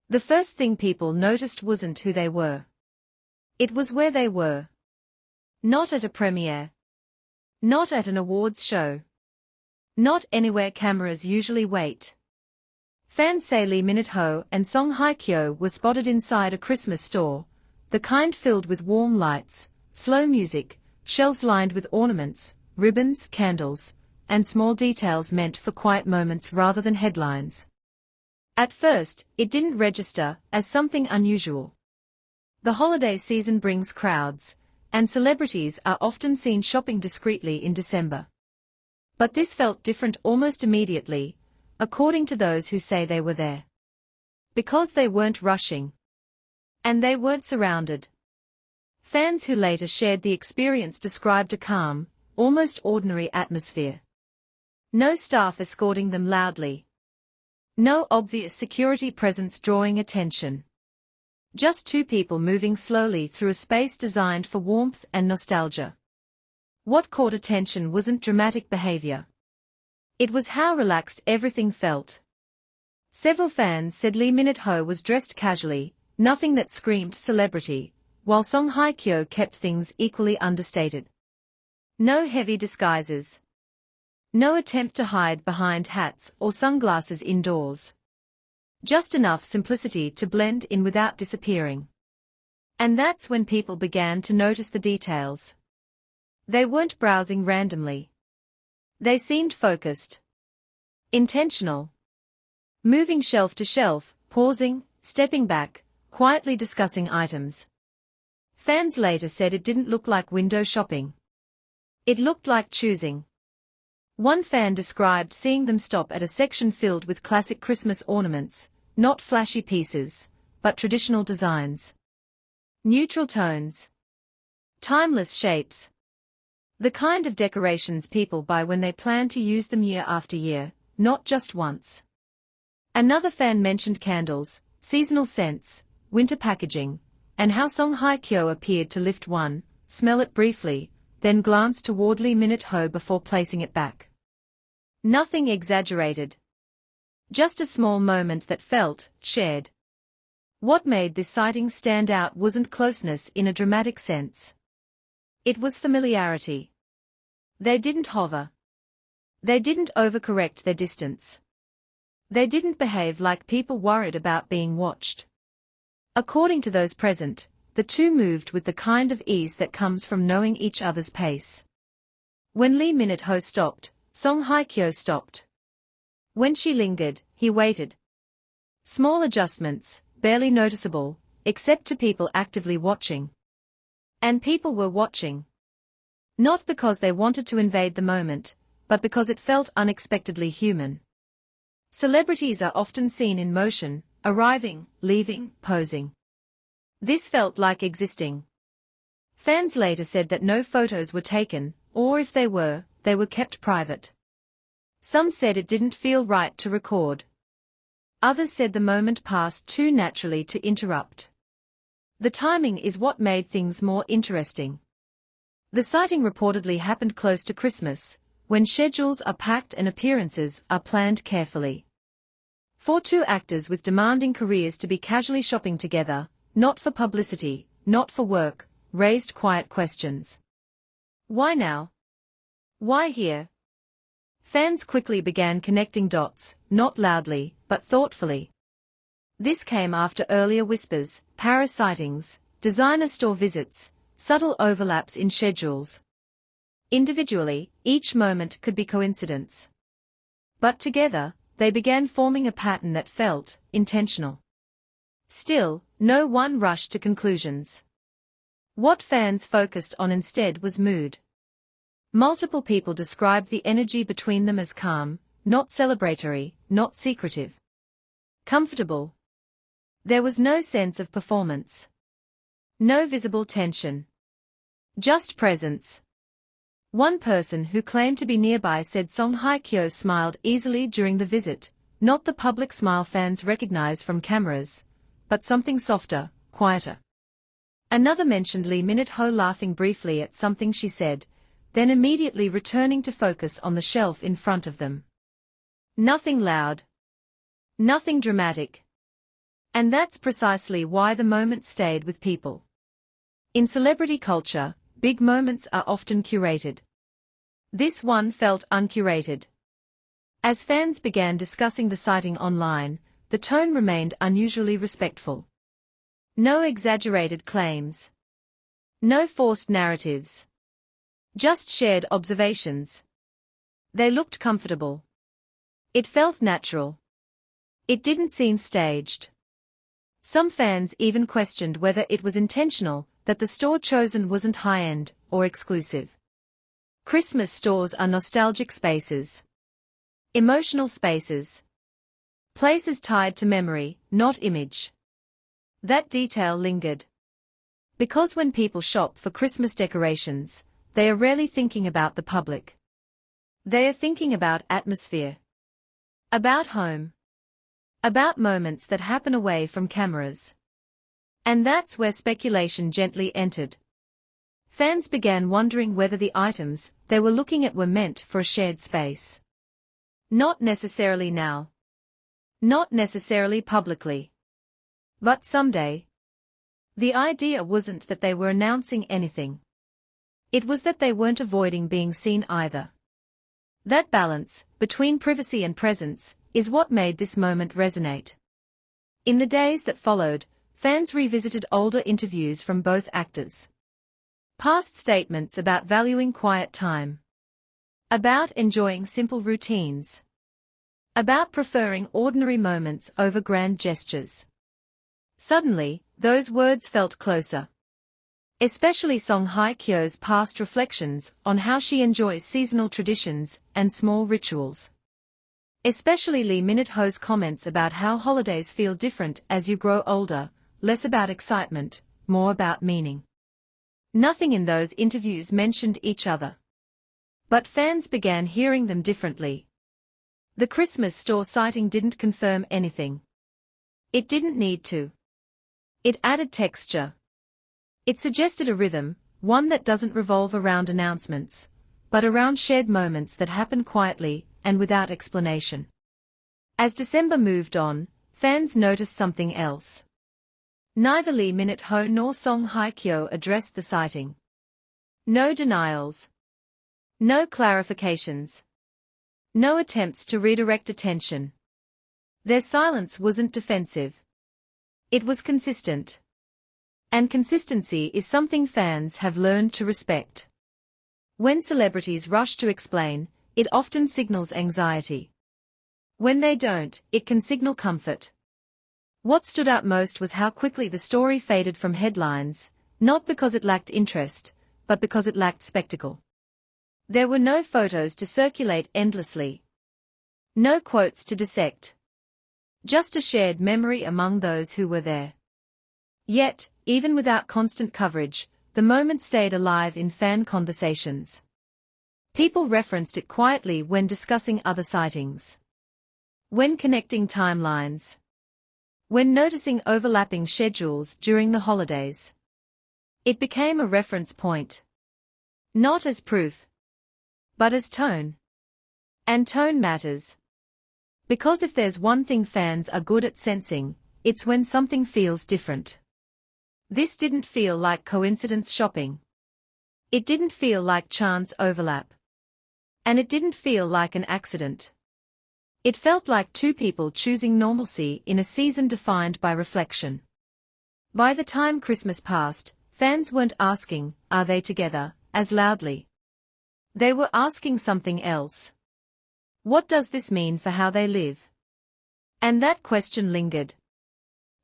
The first thing people noticed wasn't who they were. It was where they were. Not at a premiere. Not at an awards show. Not anywhere cameras usually wait. Fans say Lee Min-ho and Song Hye-kyo were spotted inside a Christmas store, the kind filled with warm lights, slow music, shelves lined with ornaments, ribbons, candles, and small details meant for quiet moments rather than headlines. At first, it didn't register as something unusual. The holiday season brings crowds, and celebrities are often seen shopping discreetly in December. But this felt different almost immediately, according to those who say they were there. Because they weren't rushing. And they weren't surrounded. Fans who later shared the experience described a calm, almost ordinary atmosphere. No staff escorting them loudly. No obvious security presence drawing attention. Just two people moving slowly through a space designed for warmth and nostalgia. What caught attention wasn't dramatic behavior. It was how relaxed everything felt. Several fans said Lee Min-ho was dressed casually, nothing that screamed celebrity, while Song Hye-kyo kept things equally understated. No heavy disguises. No attempt to hide behind hats or sunglasses indoors. Just enough simplicity to blend in without disappearing. And that's when people began to notice the details. They weren't browsing randomly. They seemed focused. Intentional. Moving shelf to shelf, pausing, stepping back, quietly discussing items. Fans later said it didn't look like window shopping. It looked like choosing. One fan described seeing them stop at a section filled with classic Christmas ornaments, not flashy pieces, but traditional designs. Neutral tones. Timeless shapes. The kind of decorations people buy when they plan to use them year after year, not just once. Another fan mentioned candles, seasonal scents, winter packaging, and how Song Hye-kyo appeared to lift one, smell it briefly, then glance toward Lee Min-ho before placing it back. Nothing exaggerated. Just a small moment that felt shared. What made this sighting stand out wasn't closeness in a dramatic sense. It was familiarity. They didn't hover. They didn't overcorrect their distance. They didn't behave like people worried about being watched. According to those present, the two moved with the kind of ease that comes from knowing each other's pace. When Lee Min-ho stopped, Song Hye-kyo stopped. When she lingered, he waited. Small adjustments, barely noticeable, except to people actively watching. And people were watching. Not because they wanted to invade the moment, but because it felt unexpectedly human. Celebrities are often seen in motion, arriving, leaving, posing. This felt like existing. Fans later said that no photos were taken, or if they were kept private. Some said it didn't feel right to record. Others said the moment passed too naturally to interrupt. The timing is what made things more interesting. The sighting reportedly happened close to Christmas, when schedules are packed and appearances are planned carefully. For two actors with demanding careers to be casually shopping together, not for publicity, not for work, raised quiet questions. Why now? Why here? Fans quickly began connecting dots, not loudly, but thoughtfully. This came after earlier whispers, Paris sightings, designer store visits, subtle overlaps in schedules. Individually, each moment could be coincidence. But together, they began forming a pattern that felt intentional. Still, no one rushed to conclusions. What fans focused on instead was mood. Multiple people described the energy between them as calm, not celebratory, not secretive. Comfortable. There was no sense of performance. No visible tension. Just presence. One person who claimed to be nearby said Song Hye-kyo smiled easily during the visit, not the public smile fans recognize from cameras, but something softer, quieter. Another mentioned Lee Min-ho laughing briefly at something she said, then immediately returning to focus on the shelf in front of them. Nothing loud. Nothing dramatic. And that's precisely why the moment stayed with people. In celebrity culture, big moments are often curated. This one felt uncurated. As fans began discussing the sighting online, the tone remained unusually respectful. No exaggerated claims. No forced narratives. Just shared observations. They looked comfortable. It felt natural. It didn't seem staged. Some fans even questioned whether it was intentional, that the store chosen wasn't high-end or exclusive. Christmas stores are nostalgic spaces. Emotional spaces. Places tied to memory, not image. That detail lingered. Because when people shop for Christmas decorations, they are rarely thinking about the public. They are thinking about atmosphere. About home. About moments that happen away from cameras. And that's where speculation gently entered. Fans began wondering whether the items they were looking at were meant for a shared space. Not necessarily now. Not necessarily publicly. But someday. The idea wasn't that they were announcing anything. It was that they weren't avoiding being seen either. That balance, between privacy and presence, is what made this moment resonate. In the days that followed, fans revisited older interviews from both actors. Past statements about valuing quiet time. About enjoying simple routines. About preferring ordinary moments over grand gestures. Suddenly, those words felt closer. Especially Song Hye-kyo's past reflections on how she enjoys seasonal traditions and small rituals. Especially Lee Min-ho's comments about how holidays feel different as you grow older, less about excitement, more about meaning. Nothing in those interviews mentioned each other. But fans began hearing them differently. The Christmas store sighting didn't confirm anything. It didn't need to. It added texture. It suggested a rhythm, one that doesn't revolve around announcements, but around shared moments that happen quietly and without explanation. As December moved on, fans noticed something else. Neither Lee Min-ho nor Song Hye-kyo addressed the sighting. No denials. No clarifications. No attempts to redirect attention. Their silence wasn't defensive. It was consistent. And consistency is something fans have learned to respect. When celebrities rush to explain, it often signals anxiety. When they don't, it can signal comfort. What stood out most was how quickly the story faded from headlines, not because it lacked interest, but because it lacked spectacle. There were no photos to circulate endlessly. No quotes to dissect. Just a shared memory among those who were there. Yet, even without constant coverage, the moment stayed alive in fan conversations. People referenced it quietly when discussing other sightings. When connecting timelines. When noticing overlapping schedules during the holidays. It became a reference point. Not as proof, but as tone. And tone matters. Because if there's one thing fans are good at sensing, it's when something feels different. This didn't feel like coincidence shopping. It didn't feel like chance overlap. And it didn't feel like an accident. It felt like two people choosing normalcy in a season defined by reflection. By the time Christmas passed, fans weren't asking, "Are they together?" as loudly. They were asking something else. What does this mean for how they live? And that question lingered.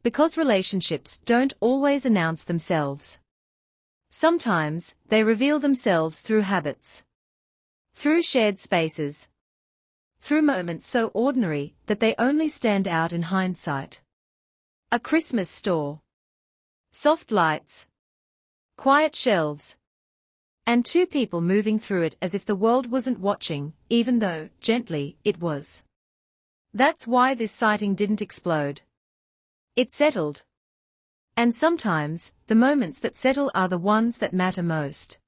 Because relationships don't always announce themselves. Sometimes, they reveal themselves through habits. Through shared spaces. Through moments so ordinary that they only stand out in hindsight. A Christmas store. Soft lights. Quiet shelves. And two people moving through it as if the world wasn't watching, even though, gently, it was. That's why this sighting didn't explode. It settled. And sometimes, the moments that settle are the ones that matter most.